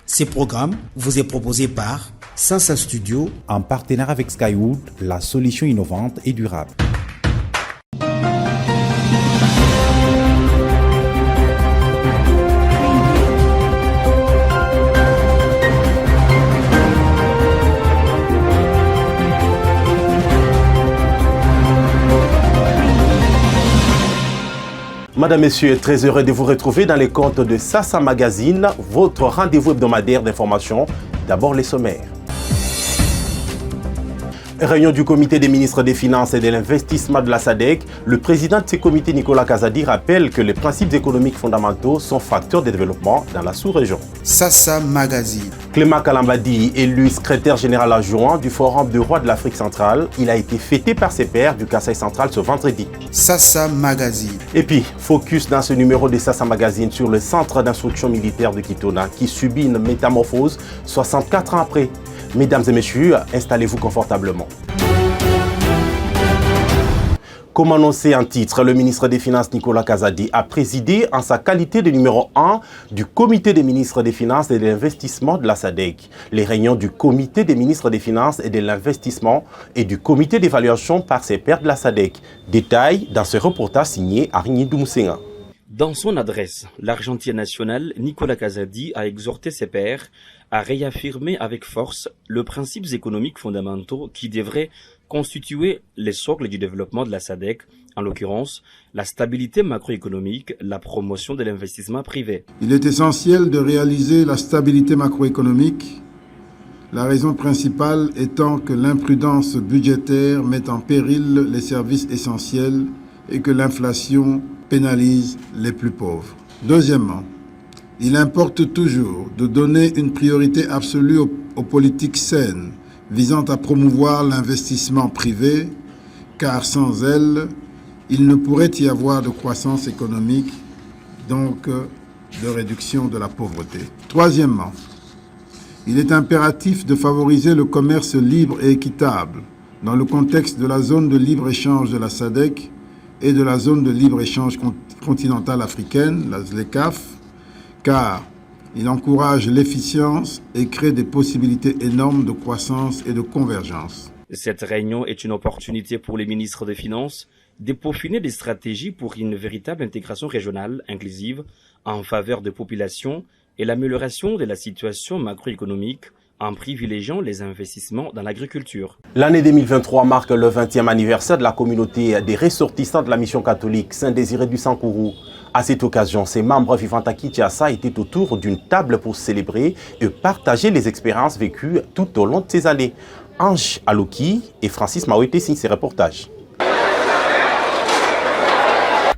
Ces programmes vous est proposé par Sansa Studio en partenariat avec Skywood, la solution innovante et durable. Madame, Messieurs, très heureux de vous retrouver dans les comptes de Sasa Magazine, votre rendez-vous hebdomadaire d'information. D'abord les sommaires. Réunion du comité des ministres des Finances et de l'investissement de la SADC, le président de ce comité, Nicolas Kazadi, rappelle que les principes économiques fondamentaux sont facteurs de développement dans la sous-région. Sasa Magazine. Clément Kalambadi, élu secrétaire général adjoint du Forum de Rois de l'Afrique centrale, il a été fêté par ses pairs du Kasaï central ce vendredi. Sasa Magazine. Et puis, focus dans ce numéro de Sasa Magazine sur le centre d'instruction militaire de Kitona qui subit une métamorphose 64 ans après. Mesdames et messieurs, installez-vous confortablement. Comme annoncé en titre, le ministre des Finances Nicolas Kazadi a présidé en sa qualité de numéro 1 du comité des ministres des Finances et de l'investissement de la SADC. Les réunions du comité des ministres des Finances et de l'investissement et du comité d'évaluation par ses pairs de la SADC. Détail dans ce reportage signé Arigny Doumsenga. Dans son adresse, l'argentier national Nicolas Kazadi a exhorté ses pairs à réaffirmer avec force les principes économiques fondamentaux qui devraient constituer les socles du développement de la SADC, en l'occurrence la stabilité macroéconomique, la promotion de l'investissement privé. Il est essentiel de réaliser la stabilité macroéconomique, la raison principale étant que l'imprudence budgétaire met en péril les services essentiels et que l'inflation pénalise les plus pauvres. Deuxièmement, il importe toujours de donner une priorité absolue aux politiques saines visant à promouvoir l'investissement privé, car sans elles, il ne pourrait y avoir de croissance économique, donc de réduction de la pauvreté. Troisièmement, il est impératif de favoriser le commerce libre et équitable dans le contexte de la zone de libre-échange de la SADC et de la zone de libre-échange continentale africaine, la ZLECAf, car il encourage l'efficience et crée des possibilités énormes de croissance et de convergence. Cette réunion est une opportunité pour les ministres des Finances de peaufiner des stratégies pour une véritable intégration régionale inclusive en faveur des populations et l'amélioration de la situation macroéconomique en privilégiant les investissements dans l'agriculture. L'année 2023 marque le 20e anniversaire de la communauté des ressortissants de la mission catholique Saint-Désiré du Sankourou. À cette occasion, ses membres vivant à Kinshasa étaient autour d'une table pour célébrer et partager les expériences vécues tout au long de ces années. Ange Alouki et Francis Mawete signent ces reportages.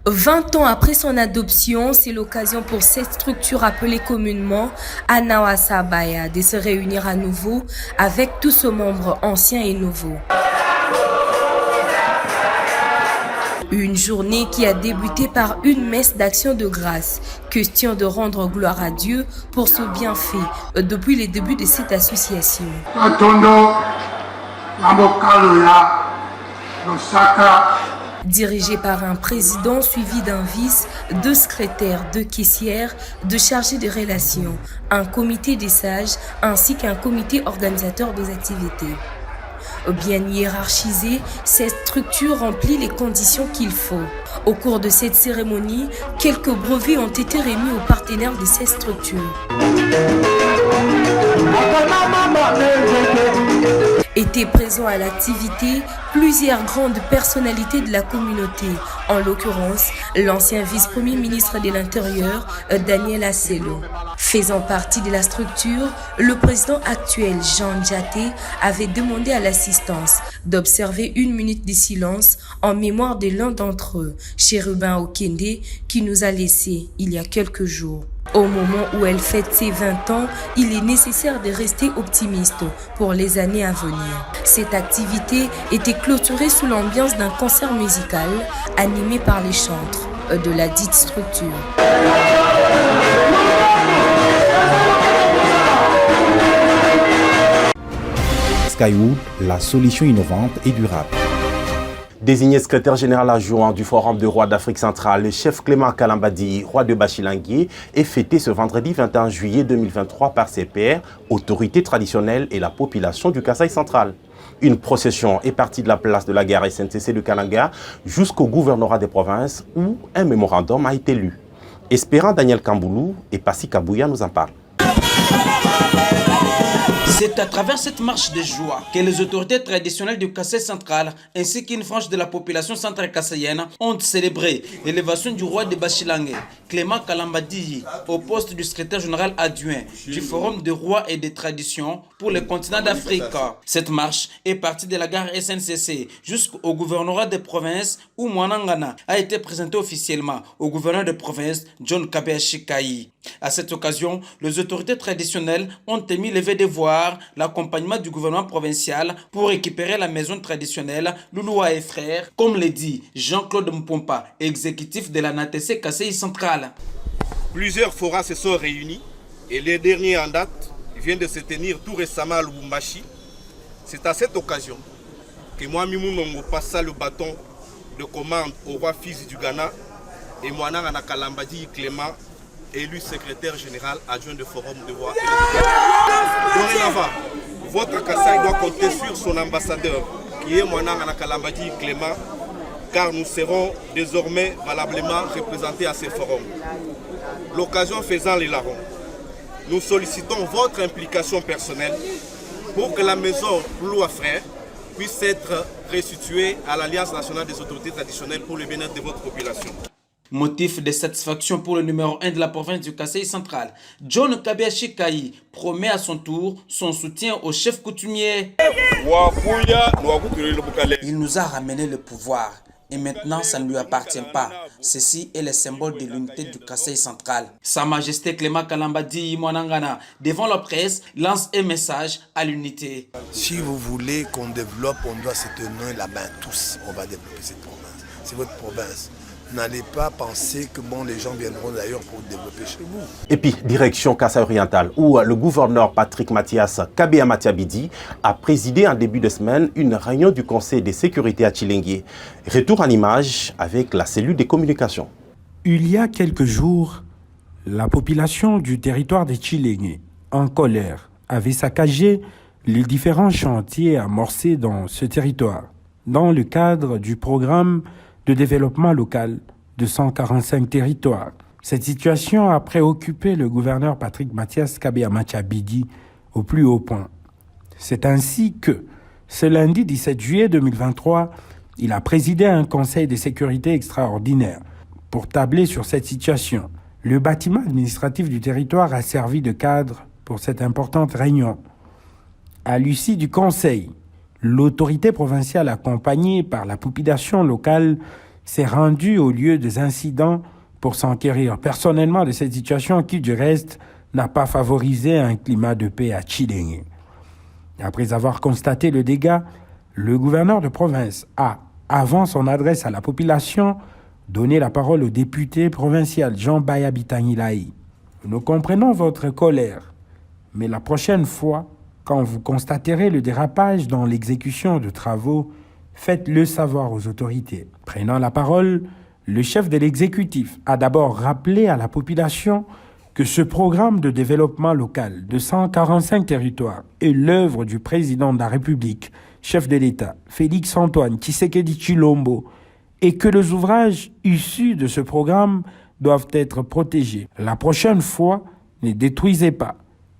20 ans après son adoption, c'est l'occasion pour cette structure appelée communément Anawasa Baya de se réunir à nouveau avec tous ses membres anciens et nouveaux. Une journée qui a débuté par une messe d'action de grâce, question de rendre gloire à Dieu pour ce bienfait depuis les débuts de cette association. Dirigé par un président suivi d'un vice, 2 secrétaires, 2 caissières, 2 chargés de relations, un comité des sages ainsi qu'un comité organisateur des activités. Bien hiérarchisée, cette structure remplit les conditions qu'il faut. Au cours de cette cérémonie, quelques brevets ont été remis aux partenaires de cette structure. Étaient présents à l'activité plusieurs grandes personnalités de la communauté, en l'occurrence l'ancien vice-premier ministre de l'Intérieur, Daniel Asselo. Faisant partie de la structure, le président actuel, Jean Djaté, avait demandé à l'assistance d'observer 1 minute de silence en mémoire de l'un d'entre eux, Chérubin Okende, qui nous a laissés il y a quelques jours. Au moment où elle fête ses 20 ans, il est nécessaire de rester optimiste pour les années à venir. Cette activité était clôturée sous l'ambiance d'un concert musical animé par les chantres de la dite structure. Skywood, la solution innovante et durable. Désigné secrétaire général adjoint du Forum de rois d'Afrique centrale, le chef Clément Kalambadi, roi de Bachilangé, est fêté ce vendredi 21 juillet 2023 par ses pairs, autorités traditionnelles et la population du Kasaï central. Une procession est partie de la place de la gare SNCC de Kananga jusqu'au gouvernorat des provinces où un mémorandum a été lu. Espérant Daniel Kamboulou et Passi Kabouya nous en parlent. C'est à travers cette marche de joie que les autorités traditionnelles du Kasaï central ainsi qu'une frange de la population centrale kassaïenne ont célébré l'élévation du roi de Bachilangé, Clément Kalambadi, au poste du secrétaire général adjoint du Forum des rois et des traditions pour le continent d'Afrique. Cette marche est partie de la gare SNCC jusqu'au gouvernorat des provinces où Mwanangana a été présenté officiellement au gouverneur de province John Kabeashi Kayi. À cette occasion, les autorités traditionnelles ont émis le vœu de voir l'accompagnement du gouvernement provincial pour récupérer la maison traditionnelle Louloua et frères, comme le dit Jean-Claude Mpompa, exécutif de la NATC Kasaï centrale. Plusieurs forats se sont réunis et les derniers en date viennent de se tenir tout récemment à Lubumbashi. C'est à cette occasion que moi, Mimounongo, passa le bâton de commande au roi fils du Ghana et Mwanangana Kalambadi Clément, élu secrétaire général adjoint du Forum de Voix. Dorénavant, votre Kasaï doit compter sur son ambassadeur, qui est Mwanangana Kalambadi Clément, car nous serons désormais valablement représentés à ces forums. L'occasion faisant les larrons, nous sollicitons votre implication personnelle pour que la maison Louloua Frères puisse être restituée à l'Alliance nationale des autorités traditionnelles pour le bien-être de votre population. Motif de satisfaction pour le numéro 1 de la province du Kasaï central, John Kabeashi Kayi promet à son tour son soutien au chef coutumier. Il nous a ramené le pouvoir et maintenant ça ne lui appartient pas. Ceci est le symbole de l'unité du Kasaï central. Sa Majesté Clément Kalambadi Mwanangana, devant la presse, lance un message à l'unité. Si vous voulez qu'on développe, on doit se tenir la main tous. On va développer cette province. C'est votre province. N'allez pas penser que les gens viendront d'ailleurs pour développer chez vous. Et puis, direction Kasaï oriental, où le gouverneur Patrick Mathias Kabea-Matiabidi a présidé en début de semaine une réunion du Conseil de sécurité à Tshilingye. Retour en image avec la cellule des communications. Il y a quelques jours, la population du territoire de Tshilingye, en colère, avait saccagé les différents chantiers amorcés dans ce territoire, dans le cadre du programme de développement local de 145 territoires. Cette situation a préoccupé le gouverneur Patrick Mathias Kabea-Matiabidi au plus haut point. C'est ainsi que, ce lundi 17 juillet 2023, il a présidé un conseil de sécurité extraordinaire pour tabler sur cette situation. Le bâtiment administratif du territoire a servi de cadre pour cette importante réunion. À l'issue du conseil, l'autorité provinciale accompagnée par la population locale s'est rendue au lieu des incidents pour s'enquérir personnellement de cette situation qui, du reste, n'a pas favorisé un climat de paix à Tshilingye. Après avoir constaté le dégât, le gouverneur de province a, avant son adresse à la population, donné la parole au député provincial Jean Baya Bitangilaï. Nous comprenons votre colère, mais la prochaine fois, quand vous constaterez le dérapage dans l'exécution de travaux, faites-le savoir aux autorités. Prenant la parole, le chef de l'exécutif a d'abord rappelé à la population que ce programme de développement local de 145 territoires est l'œuvre du président de la République, chef de l'État, Félix Antoine Tshisekedi Tshilombo, et que les ouvrages issus de ce programme doivent être protégés. La prochaine fois, ne détruisez pas,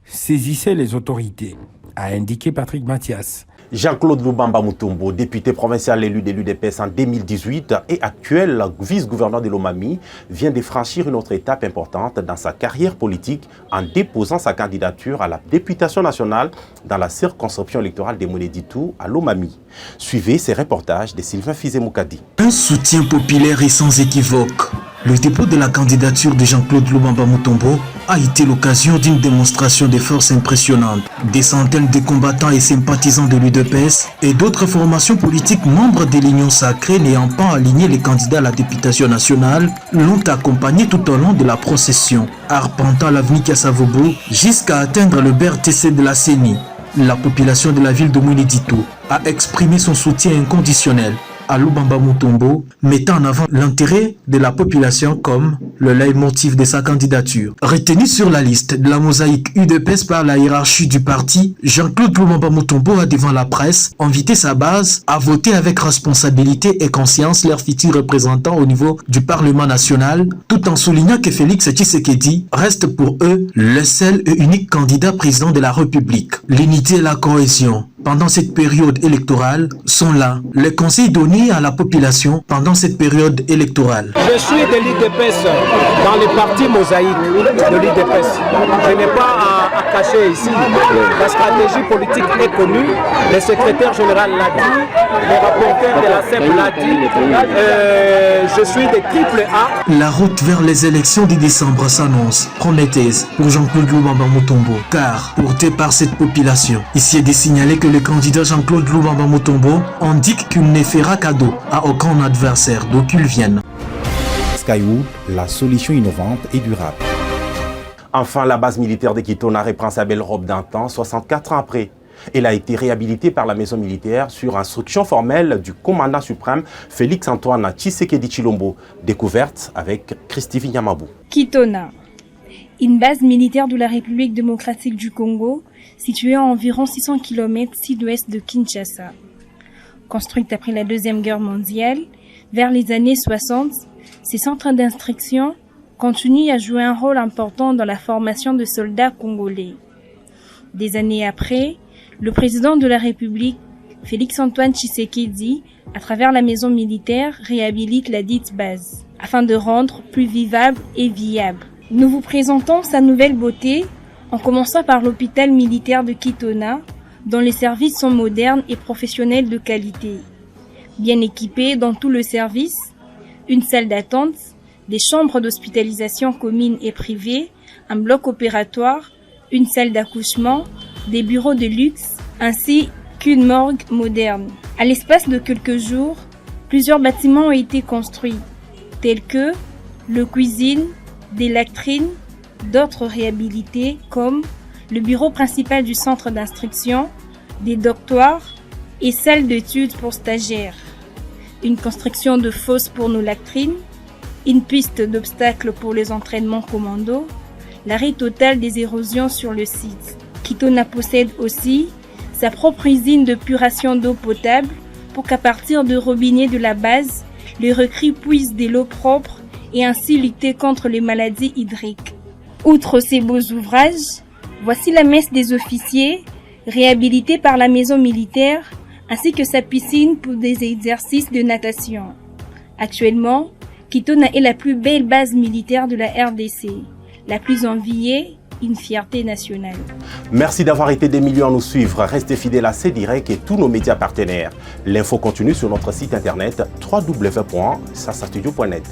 saisissez les autorités, a indiqué Patrick Mathias. Jean-Claude Lubamba Mutombo, député provincial élu de l'UDPS en 2018 et actuel vice-gouverneur de l'Omami, vient de franchir une autre étape importante dans sa carrière politique en déposant sa candidature à la députation nationale dans la circonscription électorale de Moneditou à l'Omami. Suivez ces reportages de Sylvain Fizé-Moukadi. Un soutien populaire et sans équivoque. Le dépôt de la candidature de Jean-Claude Lubamba Mutombo a été l'occasion d'une démonstration de force impressionnante. Des centaines de combattants et sympathisants de l'UDPS et d'autres formations politiques membres de l'Union sacrée n'ayant pas aligné les candidats à la députation nationale l'ont accompagné tout au long de la procession, arpentant l'avenue Kassavobo jusqu'à atteindre le BRTC de la CENI. La population de la ville de Moneditou a exprimé son soutien inconditionnel à Lubamba Mutombo, mettant en avant l'intérêt de la population comme le leitmotiv de sa candidature. Retenu sur la liste de la mosaïque UDPS par la hiérarchie du parti, Jean-Claude Lubamba Mutombo a devant la presse invité sa base à voter avec responsabilité et conscience leurs futurs représentants au niveau du Parlement national, tout en soulignant que Félix Tshisekedi reste pour eux le seul et unique candidat président de la République. L'unité et la cohésion pendant cette période électorale sont là. Les conseils donnés à la population pendant cette période électorale. Je suis de l'IDPS, dans le parti mosaïque de l'IDPS. Je n'ai pas à cacher ici. La stratégie politique est connue. Le secrétaire général l'a dit, le rapporteur de la CEP l'a dit. Je suis de triple A. La route vers les élections de décembre s'annonce prometteuse pour Jean-Claude Lubamba Mutombo, car porté par cette population. Ici est de signaler que le candidat Jean-Claude Lubamba Mutombo indique qu'il ne fera cadeau à aucun adversaire d'où qu'il vienne. Skywood, la solution innovante et durable. Enfin, la base militaire de Kitona reprend sa belle robe d'antan 64 ans après. Elle a été réhabilitée par la maison militaire sur instruction formelle du commandant suprême Félix-Antoine Tshisekedi Tshilombo. Découverte avec Christy Vinyamabou. Kitona, une base militaire de la République démocratique du Congo, située à environ 600 km sud-ouest de Kinshasa. Construite après la Deuxième Guerre mondiale, vers les années 60, ces centres d'instruction continuent à jouer un rôle important dans la formation de soldats congolais. Des années après, le président de la République, Félix-Antoine Tshisekedi, à travers la maison militaire, réhabilite la dite base, afin de rendre plus vivable et viable. Nous vous présentons sa nouvelle beauté, en commençant par l'hôpital militaire de Kitona, dont les services sont modernes et professionnels de qualité. Bien équipés dans tout le service, une salle d'attente, des chambres d'hospitalisation communes et privées, un bloc opératoire, une salle d'accouchement, des bureaux de luxe, ainsi qu'une morgue moderne. À l'espace de quelques jours, plusieurs bâtiments ont été construits, tels que le cuisine, des latrines, d'autres réhabilités comme le bureau principal du centre d'instruction, des dortoirs et salles d'études pour stagiaires, une construction de fosses pour nos latrines, une piste d'obstacles pour les entraînements commando, l'arrêt total des érosions sur le site. Kitona possède aussi sa propre usine de puration d'eau potable pour qu'à partir de robinets de la base, les recrues puissent de l'eau propre et ainsi lutter contre les maladies hydriques. Outre ces beaux ouvrages, voici la messe des officiers, réhabilitée par la maison militaire, ainsi que sa piscine pour des exercices de natation. Actuellement, Kitona est la plus belle base militaire de la RDC, la plus enviée, une fierté nationale. Merci d'avoir été des millions à nous suivre. Restez fidèles à C-Direct et tous nos médias partenaires. L'info continue sur notre site internet www.sasastudio.net.